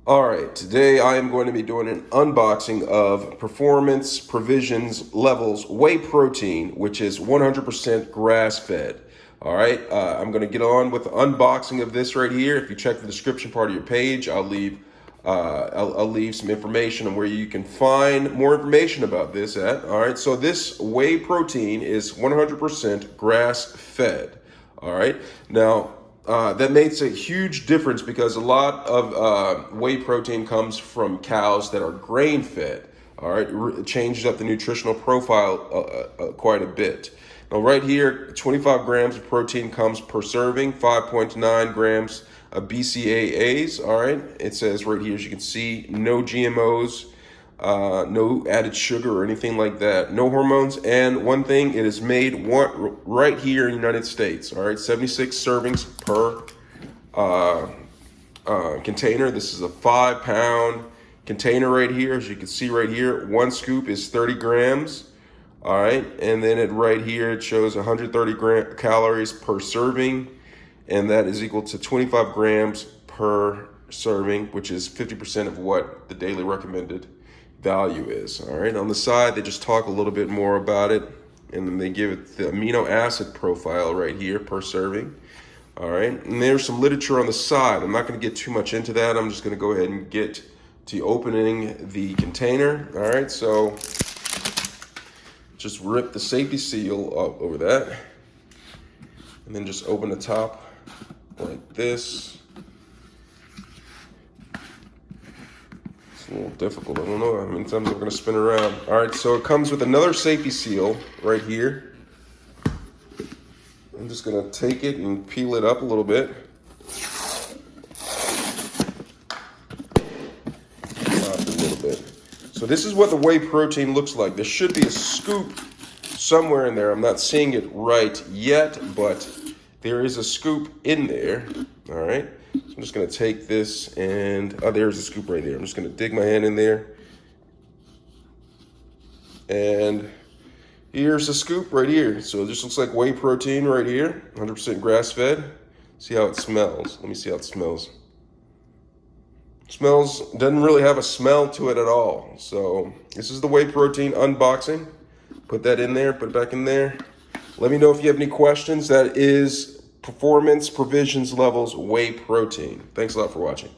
All right, today I am going to be doing an unboxing of Performance Provisions Levels Whey Protein, which is 100% grass-fed. All right, I'm going to get on with the unboxing of this right here. If you check the description part of your page, I'll leave some information on where you can find more information about this at. All right, so this whey protein is 100% grass-fed. All right, now that makes a huge difference because a lot of whey protein comes from cows that are grain fed. All right, it changes up the nutritional profile quite a bit. Now, right here, 25 grams of protein comes per serving, 5.9 grams of BCAAs. All right, it says right here, as you can see, no GMOs. No added sugar or anything like that. No hormones. And one thing, it is made right here in the United States. All right, 76 servings per container. This is a 5-pound container right here. As you can see right here, one scoop is 30 grams. All right, and then right here, it shows 130 calories per serving, and that is equal to 25 grams per serving, which is 50% of what the daily recommended value is. All right, on the side, they just talk a little bit more about it, and then they give it the amino acid profile right here per serving. All right, and there's some literature on the side. I'm not going to get too much into that. I'm just going to go ahead and get to opening the container. All right, so just rip the safety seal over that, and then just open the top like this. It's a little difficult, I don't know how many times I'm gonna spin around. All right, so it comes with another safety seal right here. I'm just gonna take it and peel it up a little bit. Pop it a little bit. So this is what the whey protein looks like. There should be a scoop somewhere in there. I'm not seeing it right yet, but there is a scoop in there. All right, so I'm just gonna take this and, oh, there's a scoop right there. I'm just gonna dig my hand in there. And here's a scoop right here. So it just looks like whey protein right here, 100% grass-fed. See how it smells. Let me see how it smells. Doesn't really have a smell to it at all. So this is the whey protein unboxing. Put that in there, put it back in there. Let me know if you have any questions. That is Performance Provisions Levels Whey Protein. Thanks a lot for watching.